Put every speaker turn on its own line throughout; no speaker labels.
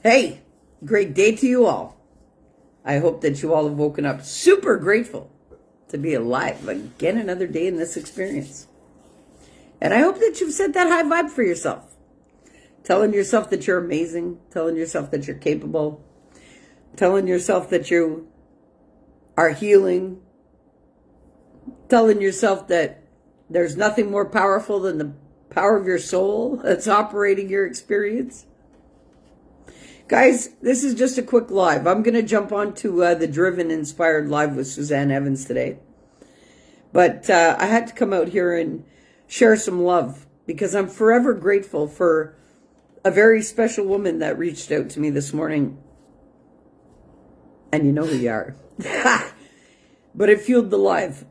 Hey, great day to you all. I hope that you all have woken up super grateful to be alive again another day in this experience. And I hope that you've set that high vibe for yourself. Telling yourself that you're amazing, telling yourself that you're capable, telling yourself that you are healing, telling yourself that there's nothing more powerful than the power of your soul that's operating your experience. Guys, this is just a quick live. I'm going to jump onto the Driven Inspired Live with Suzanne Evans today. But I had to come out here and share some love because I'm forever grateful for a very special woman that reached out to me this morning. And you know who you are. But it fueled the live.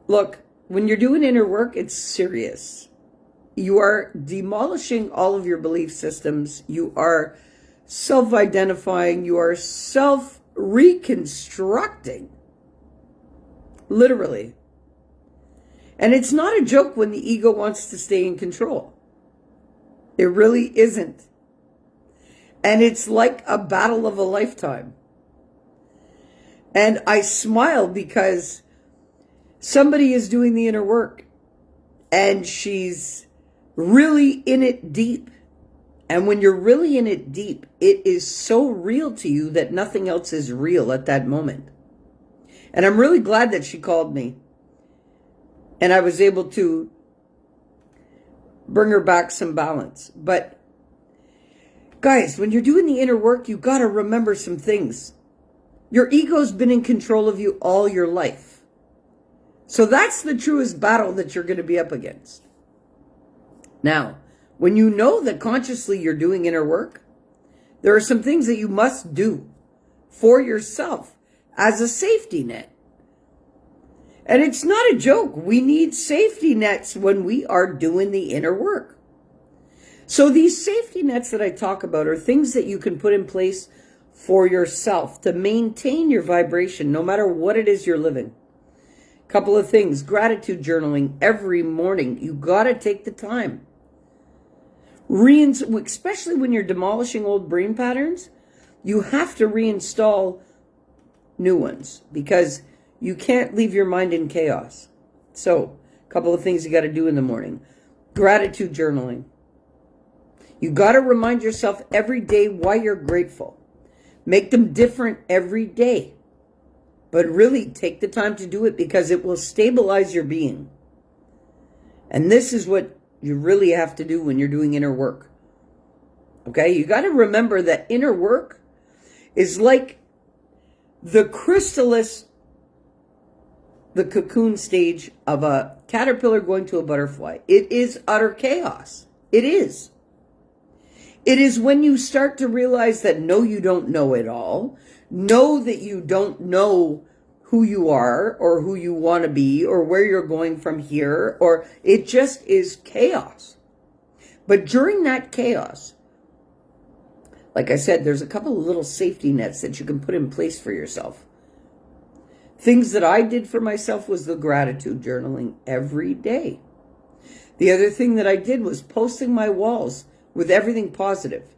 Look, when you're doing inner work, it's serious. You are demolishing all of your belief systems. You are self-identifying. You are self-reconstructing. Literally. And it's not a joke when the ego wants to stay in control. It really isn't. And it's like a battle of a lifetime. And I smile because somebody is doing the inner work and she's really in it deep. And when you're really in it deep, it is so real to you that nothing else is real at that moment. And I'm really glad that she called me. And I was able to bring her back some balance. But guys, when you're doing the inner work, you got to remember some things. Your ego's been in control of you all your life. So that's the truest battle that you're going to be up against. Now, when you know that consciously you're doing inner work, there are some things that you must do for yourself as a safety net. And it's not a joke. We need safety nets when we are doing the inner work. So these safety nets that I talk about are things that you can put in place for yourself to maintain your vibration no matter what it is you're living. Couple of things. Gratitude journaling every morning. You got to take the time. Especially when you're demolishing old brain patterns, you have to reinstall new ones because you can't leave your mind in chaos. So, a couple of things you got to do in the morning. Gratitude journaling. You got to remind yourself every day why you're grateful. Make them different every day. But really take the time to do it because it will stabilize your being. And this is what you really have to do when you're doing inner work. Okay? You got to remember that inner work is like the chrysalis, the cocoon stage of a caterpillar going to a butterfly. It is utter chaos. It is. It is when you start to realize that no, you don't know it all. Know that you don't know who you are or who you want to be or where you're going from here, or it just is chaos. But during that chaos, like I said, there's a couple of little safety nets that you can put in place for yourself. Things that I did for myself was the gratitude journaling every day. The other thing that I did was posting my walls with everything positive.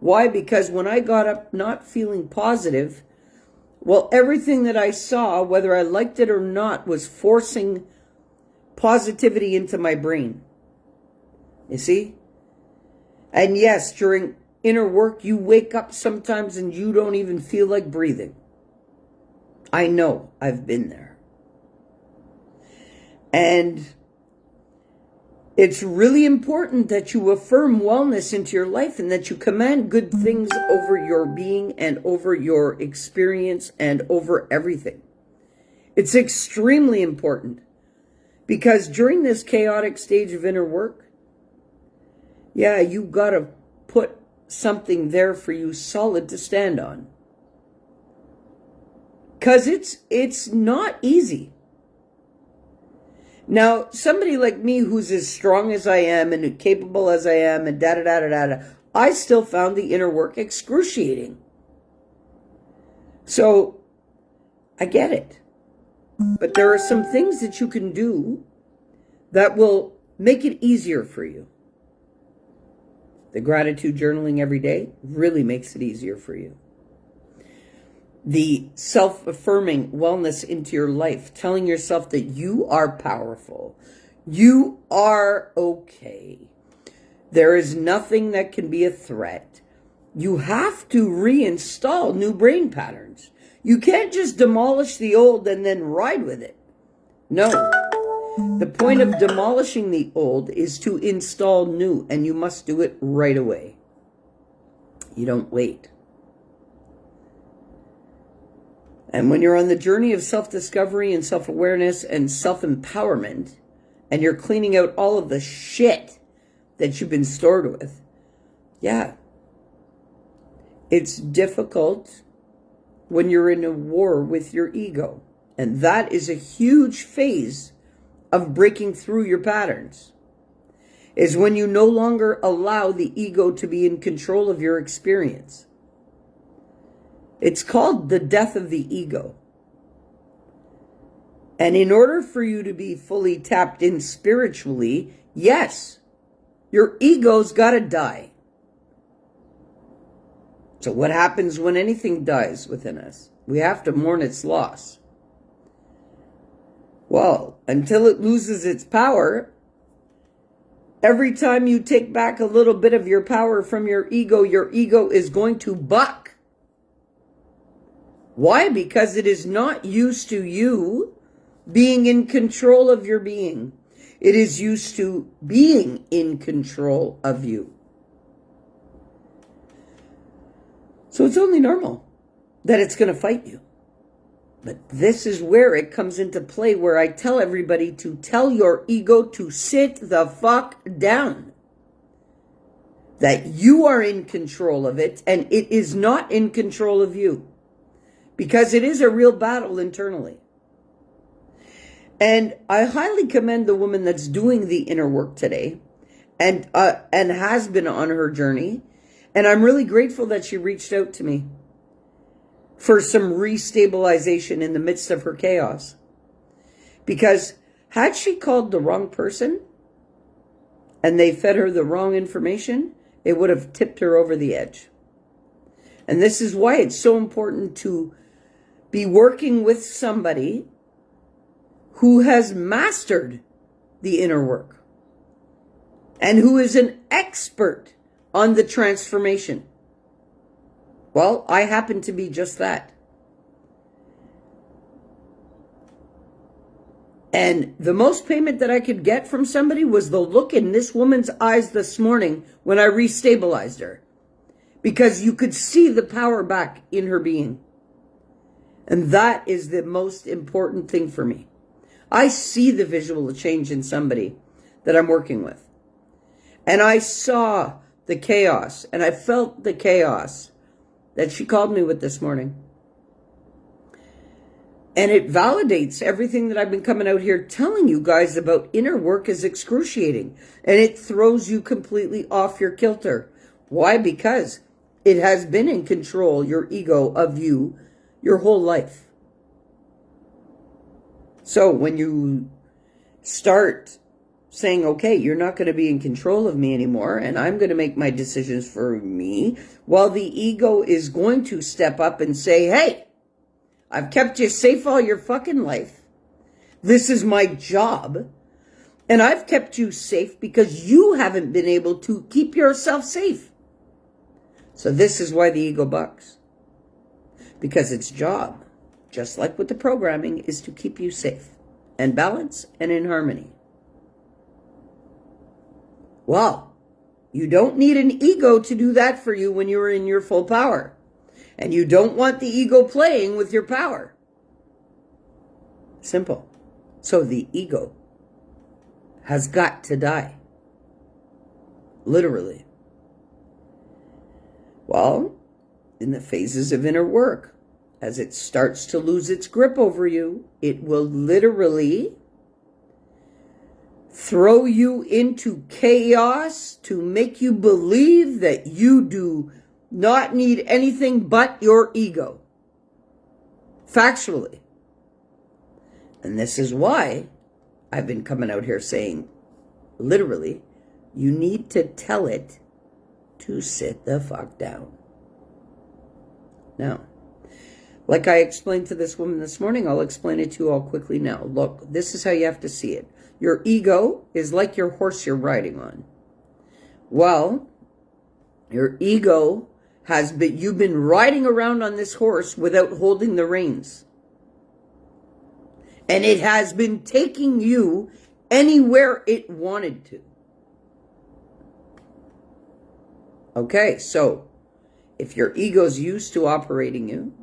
Why? Because when I got up not feeling positive, well, everything that I saw, whether I liked it or not, was forcing positivity into my brain. You see? And yes, during inner work, you wake up sometimes and you don't even feel like breathing. I know, I've been there. And it's really important that you affirm wellness into your life and that you command good things over your being and over your experience and over everything. It's extremely important because during this chaotic stage of inner work, yeah, you got to put something there for you solid to stand on. Because it's not easy. Now, somebody like me who's as strong as I am and capable as I am and da-da-da-da-da, I still found the inner work excruciating. So, I get it. But there are some things that you can do that will make it easier for you. The gratitude journaling every day really makes it easier for you. The self-affirming wellness into your life, telling yourself that you are powerful. You are okay. There is nothing that can be a threat. You have to reinstall new brain patterns. You can't just demolish the old and then ride with it. No. The point of demolishing the old is to install new, and you must do it right away. You don't wait. And when you're on the journey of self-discovery and self-awareness and self-empowerment, and you're cleaning out all of the shit that you've been stored with, yeah, it's difficult when you're in a war with your ego. And that is a huge phase of breaking through your patterns, is when you no longer allow the ego to be in control of your experience. It's called the death of the ego. And in order for you to be fully tapped in spiritually, yes, your ego's got to die. So what happens when anything dies within us? We have to mourn its loss. Well, until it loses its power, every time you take back a little bit of your power from your ego is going to buck. Why? Because it is not used to you being in control of your being. It is used to being in control of you. So it's only normal that it's going to fight you. But this is where it comes into play, where I tell everybody to tell your ego to sit the fuck down. That you are in control of it, and it is not in control of you. Because it is a real battle internally. And I highly commend the woman that's doing the inner work today and has been on her journey. And I'm really grateful that she reached out to me for some restabilization in the midst of her chaos. Because had she called the wrong person and they fed her the wrong information, it would have tipped her over the edge. And this is why it's so important to be working with somebody who has mastered the inner work and who is an expert on the transformation. Well, I happen to be just that. And the most payment that I could get from somebody was the look in this woman's eyes this morning when I restabilized her. Because you could see the power back in her being. And that is the most important thing for me. I see the visual change in somebody that I'm working with. And I saw the chaos, and I felt the chaos that she called me with this morning. And it validates everything that I've been coming out here telling you guys about. Inner work is excruciating, and it throws you completely off your kilter. Why? Because it has been in control, your ego, of you your whole life. So when you start saying, okay, you're not going to be in control of me anymore, and I'm going to make my decisions for me, while the ego is going to step up and say, hey, I've kept you safe all your fucking life. This is my job. And I've kept you safe because you haven't been able to keep yourself safe. So this is why the ego bucks. Because its job, just like with the programming, is to keep you safe and balanced and in harmony. Well, you don't need an ego to do that for you when you're in your full power. And you don't want the ego playing with your power. Simple. So the ego has got to die. Literally. Well, in the phases of inner work, as it starts to lose its grip over you, it will literally throw you into chaos to make you believe that you do not need anything but your ego. Factually. And this is why I've been coming out here saying, literally, you need to tell it to sit the fuck down. Now, like I explained to this woman this morning, I'll explain it to you all quickly now. Look, this is how you have to see it. Your ego is like your horse you're riding on. Well, your ego you've been riding around on this horse without holding the reins. And it has been taking you anywhere it wanted to. Okay, so if your ego's used to operating you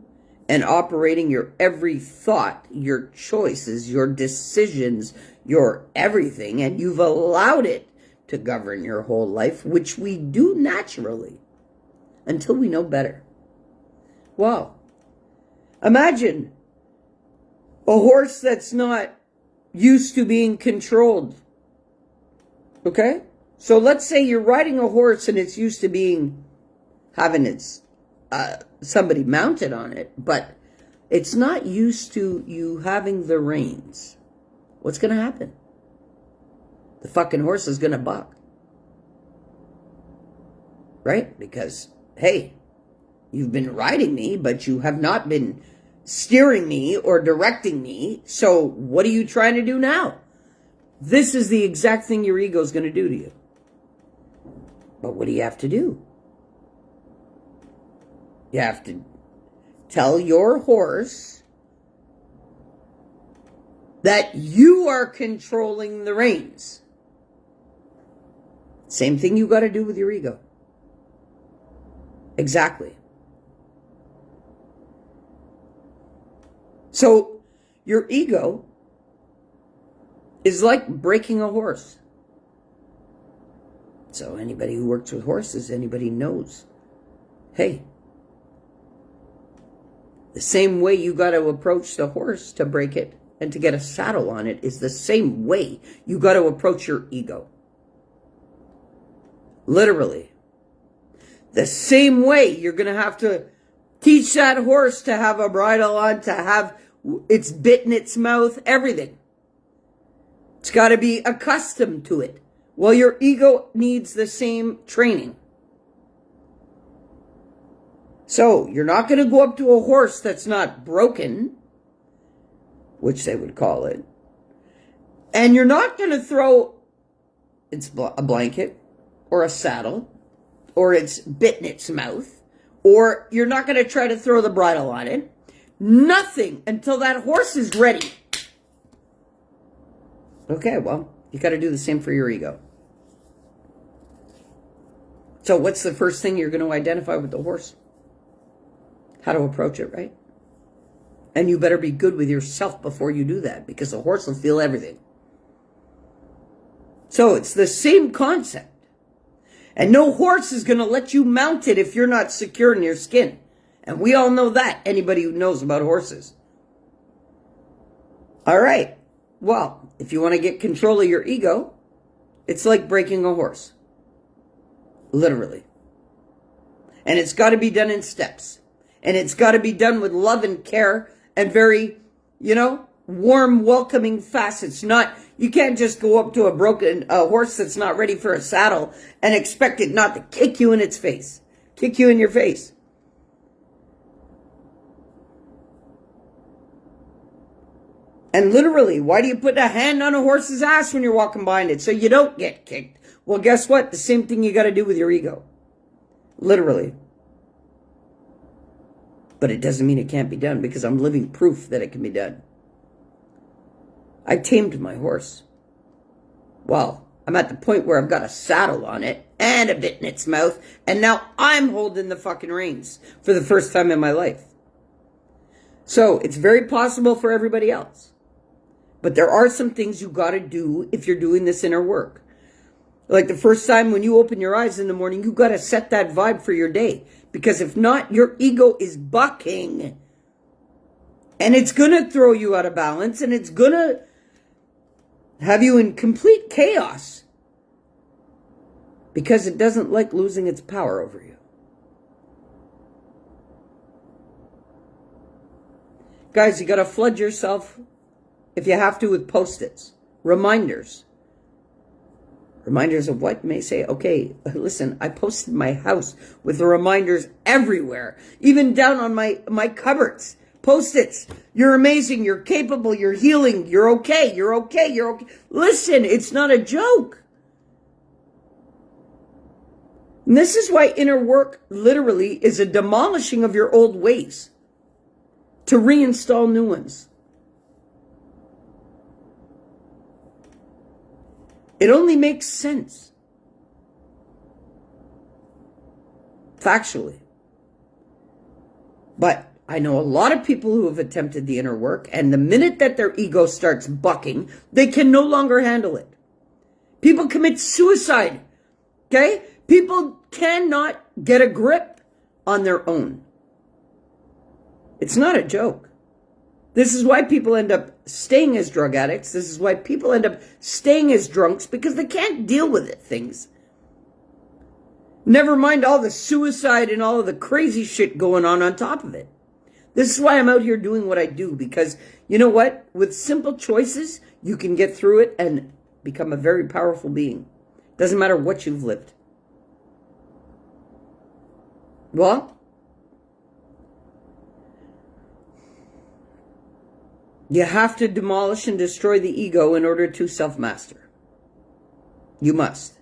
and operating your every thought, your choices, your decisions, your everything, and you've allowed it to govern your whole life, which we do naturally until we know better. Well, imagine a horse that's not used to being controlled. Okay? So let's say you're riding a horse and it's used to having its somebody mounted on it, but it's not used to you having the reins. What's going to happen? The fucking horse is going to buck. Right? Because, hey, you've been riding me, but you have not been steering me or directing me. So what are you trying to do now? This is the exact thing your ego is going to do to you. But what do you have to do? You have to tell your horse that you are controlling the reins. Same thing you got to do with your ego. Exactly. So your ego is like breaking a horse. So anybody who works with horses, anybody knows, hey, the same way you got to approach the horse to break it and to get a saddle on it is the same way you got to approach your ego. Literally. The same way you're going to have to teach that horse to have a bridle on, to have its bit in its mouth, everything. It's got to be accustomed to it. Well, your ego needs the same training. So you're not going to go up to a horse that's not broken, which they would call it, and you're not going to throw a blanket or a saddle or its bit in its mouth, or you're not going to try to throw the bridle on it. Nothing until that horse is ready. Okay, well, you got to do the same for your ego. So what's the first thing you're going to identify with the horse? How to approach it, right? And you better be good with yourself before you do that, because the horse will feel everything. So it's the same concept. And no horse is going to let you mount it if you're not secure in your skin. And we all know that, anybody who knows about horses. All right. Well, if you want to get control of your ego, it's like breaking a horse. Literally. And it's got to be done in steps. And it's got to be done with love and care and very, warm, welcoming facets. You can't just go up to a horse that's not ready for a saddle and expect it not to kick you in its face. Kick you in your face. And literally, why do you put a hand on a horse's ass when you're walking behind it? So you don't get kicked. Well, guess what? The same thing you got to do with your ego. Literally. But it doesn't mean it can't be done, because I'm living proof that it can be done. I tamed my horse. Well, I'm at the point where I've got a saddle on it and a bit in its mouth, and now I'm holding the fucking reins for the first time in my life. So it's very possible for everybody else. But there are some things you got to do if you're doing this inner work. Like the first time when you open your eyes in the morning, you got to set that vibe for your day. Because if not, your ego is bucking. And it's going to throw you out of balance. And it's going to have you in complete chaos. Because it doesn't like losing its power over you. Guys, you got to flood yourself, if you have to, with Post-its. Reminders. Reminders of what? You may say, okay, listen, I posted my house with the reminders everywhere, even down on my cupboards. Post-its. You're amazing. You're capable. You're healing. You're okay. You're okay. You're okay. Listen, it's not a joke. And this is why inner work literally is a demolishing of your old ways to reinstall new ones. It only makes sense. Factually. But I know a lot of people who have attempted the inner work, and the minute that their ego starts bucking, they can no longer handle it. People commit suicide. Okay? People cannot get a grip on their own. It's not a joke. This is why people end up staying as drug addicts. This is why people end up staying as drunks, because they can't deal with it, things. Never mind all the suicide and all of the crazy shit going on top of it. This is why I'm out here doing what I do, because you know what? With simple choices, you can get through it and become a very powerful being. Doesn't matter what you've lived. Well, you have to demolish and destroy the ego in order to self-master. You must.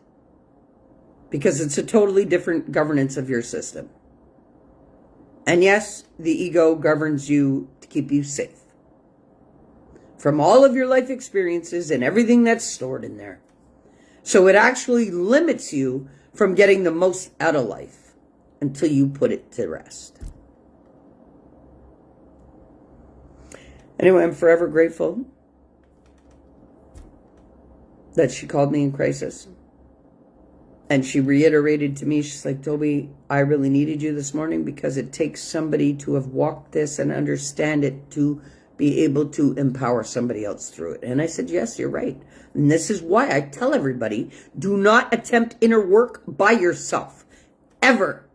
Because it's a totally different governance of your system. And yes, the ego governs you to keep you safe from all of your life experiences and everything that's stored in there. So it actually limits you from getting the most out of life until you put it to rest. Anyway, I'm forever grateful that she called me in crisis. And she reiterated to me, she's like, Tobi, I really needed you this morning because it takes somebody to have walked this and understand it to be able to empower somebody else through it. And I said, yes, you're right. And this is why I tell everybody, do not attempt inner work by yourself, ever.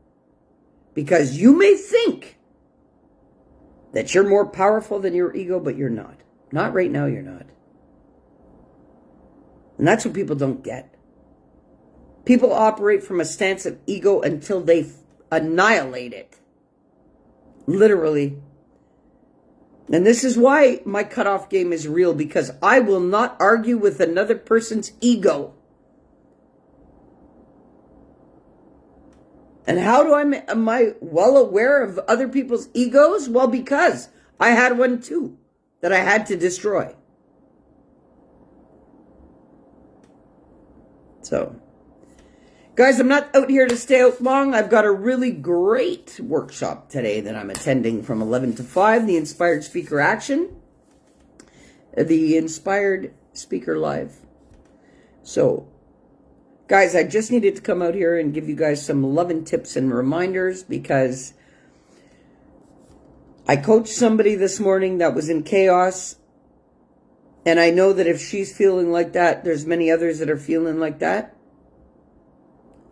Because you may think that you're more powerful than your ego, but you're not. Not right now, you're not. And that's what people don't get. People operate from a stance of ego until they annihilate it. Literally. And this is why my cutoff game is real, because I will not argue with another person's ego. And how am I well aware of other people's egos? Well, because I had one too that I had to destroy. So, guys, I'm not out here to stay out long. I've got a really great workshop today that I'm attending from 11 to 5, the Inspired Speaker Action, the Inspired Speaker Live. So, guys, I just needed to come out here and give you guys some loving tips and reminders, because I coached somebody this morning that was in chaos, and I know that if she's feeling like that, there's many others that are feeling like that.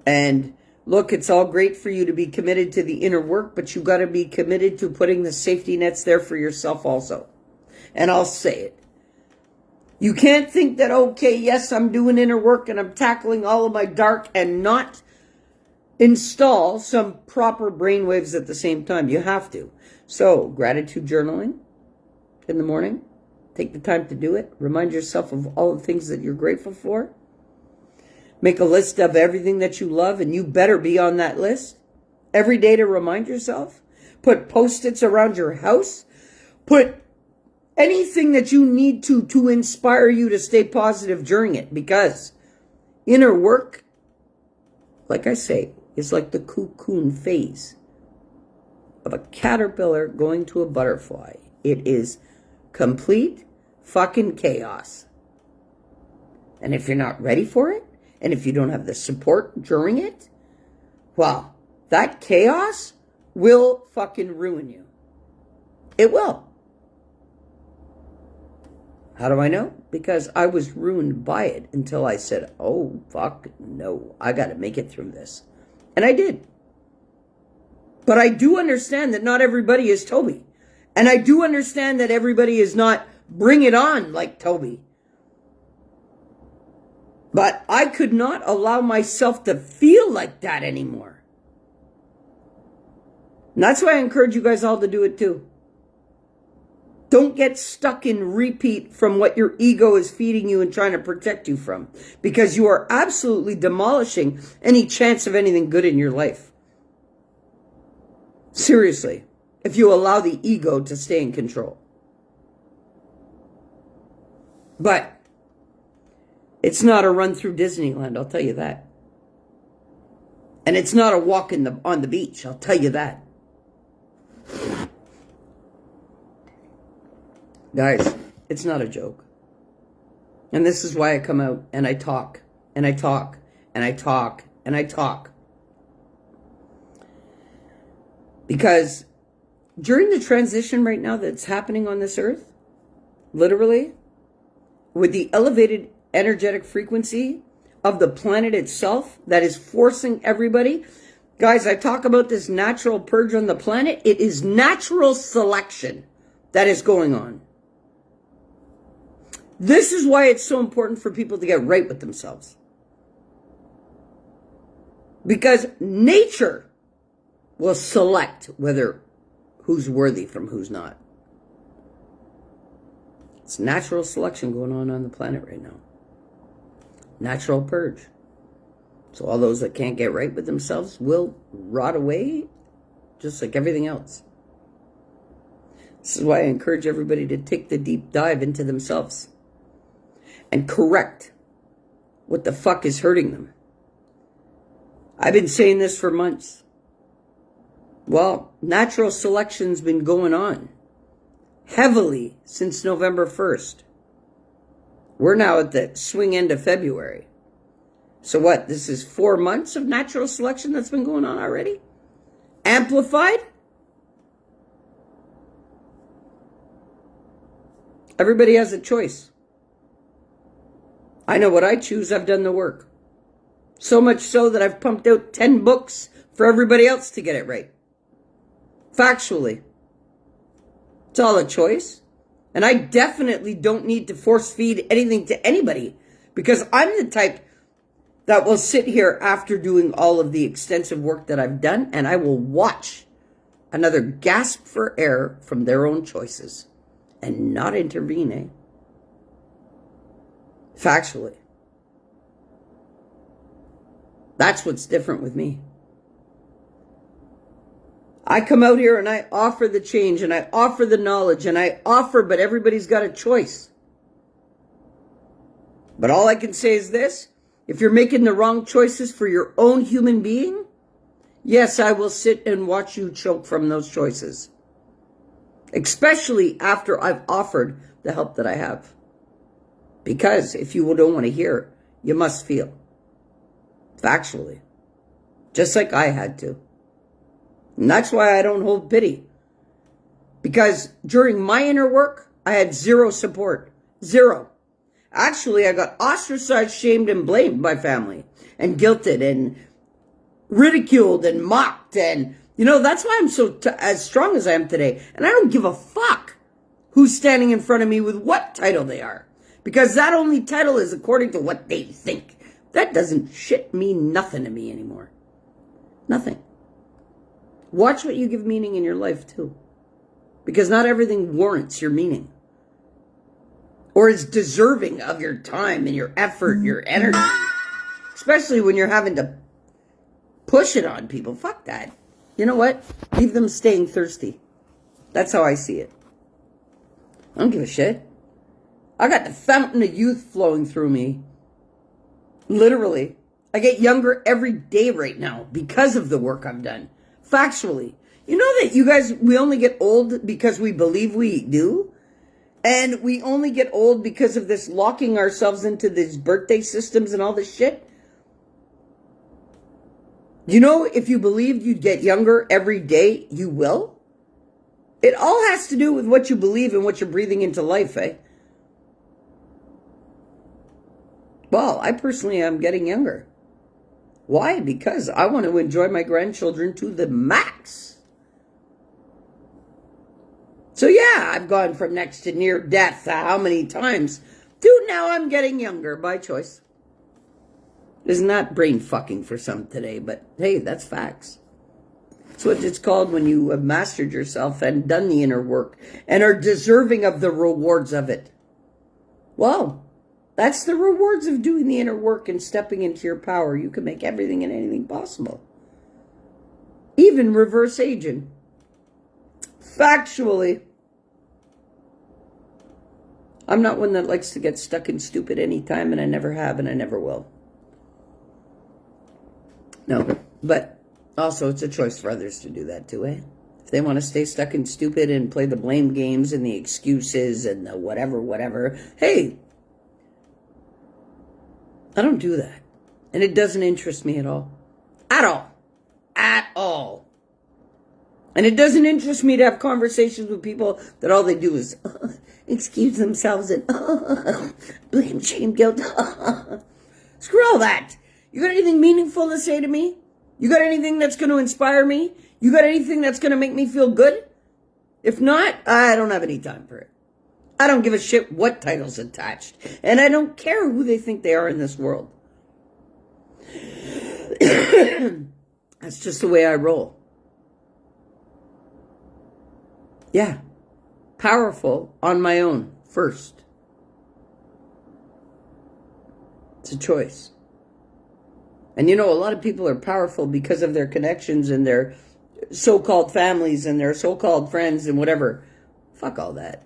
And look, it's all great for you to be committed to the inner work, but you got to be committed to putting the safety nets there for yourself also. And I'll say it. You can't think that, okay, yes, I'm doing inner work and I'm tackling all of my dark and not install some proper brainwaves at the same time. You have to. So, gratitude journaling in the morning. Take the time to do it. Remind yourself of all the things that you're grateful for. Make a list of everything that you love, and you better be on that list every day to remind yourself. Put Post-its around your house. Put anything that you need to inspire you to stay positive during it, because inner work, like I say, is like the cocoon phase of a caterpillar going to a butterfly. It is complete fucking chaos. And if you're not ready for it, and if you don't have the support during it, well, that chaos will fucking ruin you. It will. How do I know? Because I was ruined by it until I said, oh, fuck, no, I got to make it through this. And I did. But I do understand that not everybody is Tobi. And I do understand that everybody is not bring it on like Tobi. But I could not allow myself to feel like that anymore. And that's why I encourage you guys all to do it too. Don't get stuck in repeat from what your ego is feeding you and trying to protect you from, because you are absolutely demolishing any chance of anything good in your life. Seriously, if you allow the ego to stay in control. But it's not a run through Disneyland, I'll tell you that. And it's not a walk on the beach, I'll tell you that. Guys, it's not a joke. And this is why I come out and I talk, and I talk, and I talk, and I talk. Because during the transition right now that's happening on this earth, literally, with the elevated energetic frequency of the planet itself that is forcing everybody, guys, I talk about this natural purge on the planet. It is natural selection that is going on. This is why it's so important for people to get right with themselves. Because nature will select who's worthy from who's not. It's natural selection going on the planet right now. Natural purge. So all those that can't get right with themselves will rot away just like everything else. This is why I encourage everybody to take the deep dive into themselves and correct what the fuck is hurting them. I've been saying this for months. Well, natural selection's been going on heavily since November 1st. We're now at the swing end of February. So what, this is 4 months of natural selection that's been going on already? Amplified? Everybody has a choice. I know what I choose. I've done the work. So much so that I've pumped out 10 books for everybody else to get it right. Factually. It's all a choice. And I definitely don't need to force feed anything to anybody, because I'm the type that will sit here after doing all of the extensive work that I've done, and I will watch another gasp for air from their own choices and not intervene, eh? Factually. That's what's different with me. I come out here and I offer the change and I offer the knowledge and I offer, but everybody's got a choice. But all I can say is this: if you're making the wrong choices for your own human being, yes, I will sit and watch you choke from those choices. Especially after I've offered the help that I have. Because if you don't want to hear, you must feel. Factually. Just like I had to. And that's why I don't hold pity. Because during my inner work, I had zero support. Zero. Actually, I got ostracized, shamed, and blamed by family. And guilted and ridiculed and mocked. And, that's why I'm so as strong as I am today. And I don't give a fuck who's standing in front of me with what title they are. Because that only title is according to what they think. That doesn't shit mean nothing to me anymore. Nothing. Watch what you give meaning in your life too. Because not everything warrants your meaning. Or is deserving of your time and your effort, your energy. Especially when you're having to push it on people. Fuck that. You know what? Leave them staying thirsty. That's how I see it. I don't give a shit. I got the fountain of youth flowing through me. Literally. I get younger every day right now because of the work I've done. Factually. You know that you guys, we only get old because we believe we do? And we only get old because of this locking ourselves into these birthday systems and all this shit? You know, if you believed you'd get younger every day, you will? It all has to do with what you believe and what you're breathing into life, eh? Well, I personally am getting younger. Why? Because I want to enjoy my grandchildren to the max. So yeah, I've gone from next to near death how many times to now I'm getting younger by choice. Isn't that brain fucking for some today? But hey, that's facts. That's what it's called when you have mastered yourself and done the inner work and are deserving of the rewards of it. Well, that's the rewards of doing the inner work and stepping into your power. You can make everything and anything possible. Even reverse aging. Factually. I'm not one that likes to get stuck in stupid anytime, and I never have, and I never will. No, but also it's a choice for others to do that too, eh? If they want to stay stuck in stupid and play the blame games and the excuses and the whatever, hey, I don't do that. And it doesn't interest me at all. At all. At all. And it doesn't interest me to have conversations with people that all they do is excuse themselves and blame, shame, guilt. Screw all that. You got anything meaningful to say to me? You got anything that's going to inspire me? You got anything that's going to make me feel good? If not, I don't have any time for it. I don't give a shit what title's attached. And I don't care who they think they are in this world. That's just the way I roll. Yeah. Powerful on my own first. It's a choice. And you know, a lot of people are powerful because of their connections and their so-called families and their so-called friends and whatever. Fuck all that.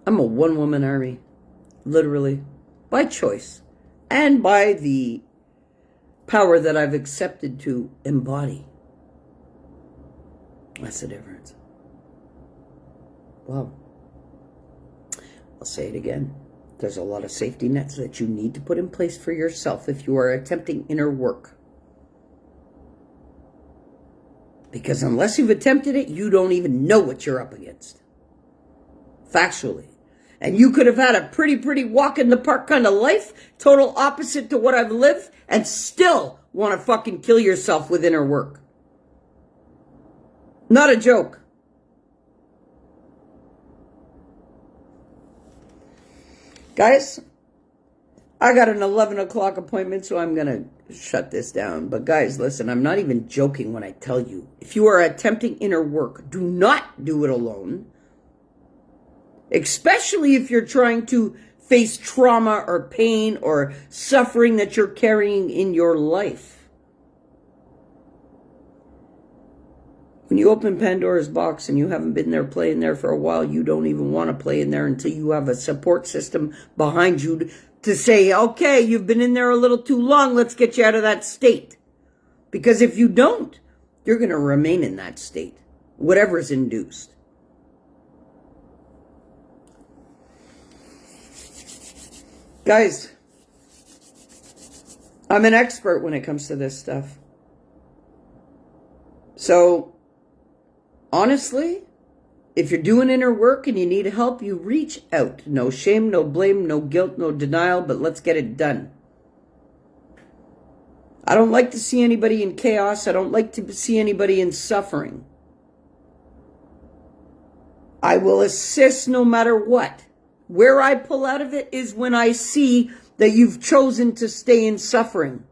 I'm a one-woman army. Literally. By choice. And by the power that I've accepted to embody. That's the difference. Well, I'll say it again. There's a lot of safety nets that you need to put in place for yourself if you are attempting inner work. Because unless you've attempted it, you don't even know what you're up against. Factually. And you could have had a pretty walk in the park kind of life, total opposite to what I've lived, and still want to fucking kill yourself with inner work. Not a joke. Guys, I got an 11 o'clock appointment, so I'm going to shut this down. But guys, listen, I'm not even joking when I tell you. If you are attempting inner work, do not do it alone. Especially if you're trying to face trauma or pain or suffering that you're carrying in your life. When you open Pandora's box and you haven't been there playing there for a while, you don't even want to play in there until you have a support system behind you to say, okay, you've been in there a little too long, let's get you out of that state. Because if you don't, you're going to remain in that state, whatever's induced. Guys, I'm an expert when it comes to this stuff. So, honestly, if you're doing inner work and you need help, you reach out. No shame, no blame, no guilt, no denial, but let's get it done. I don't like to see anybody in chaos. I don't like to see anybody in suffering. I will assist no matter what. Where I pull out of it is when I see that you've chosen to stay in suffering.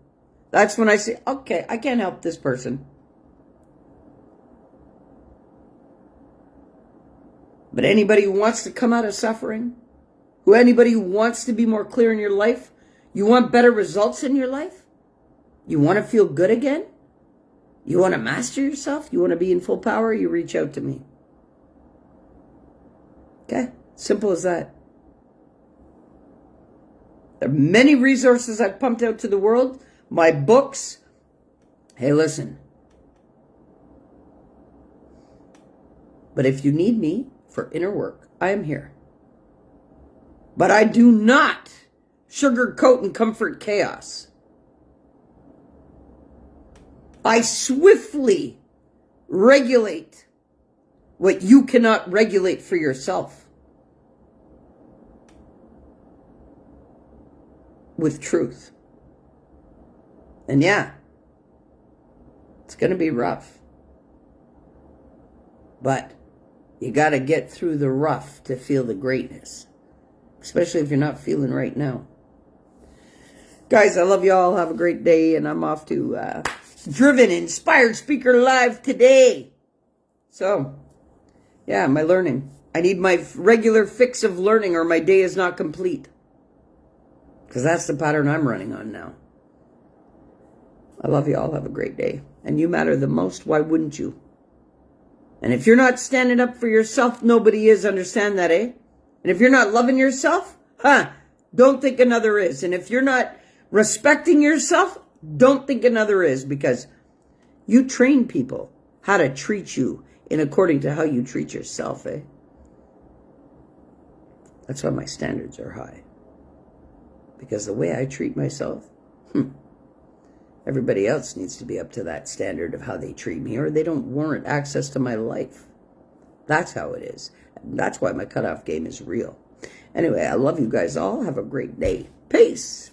That's when I say, okay, I can't help this person. But anybody who wants to come out of suffering, anybody who wants to be more clear in your life, you want better results in your life, you want to feel good again, you want to master yourself, you want to be in full power, you reach out to me. Okay? Simple as that. There are many resources I've pumped out to the world. My books. Hey, listen. But if you need me for inner work, I am here. But I do not sugarcoat and comfort chaos. I swiftly regulate what you cannot regulate for yourself. With truth. And yeah, it's going to be rough. But you got to get through the rough to feel the greatness. Especially if you're not feeling right now. Guys, I love you all. Have a great day. And I'm off to Driven Inspired Speaker Live today. So, yeah, my learning. I need my regular fix of learning or my day is not complete. Because that's the pattern I'm running on now. I love you all. Have a great day. And you matter the most. Why wouldn't you? And if you're not standing up for yourself, nobody is. Understand that, eh? And if you're not loving yourself, don't think another is. And if you're not respecting yourself, don't think another is. Because you train people how to treat you in according to how you treat yourself, eh? That's why my standards are high. Because the way I treat myself, everybody else needs to be up to that standard of how they treat me, or they don't warrant access to my life. That's how it is. That's why my cutoff game is real. Anyway, I love you guys all. Have a great day. Peace.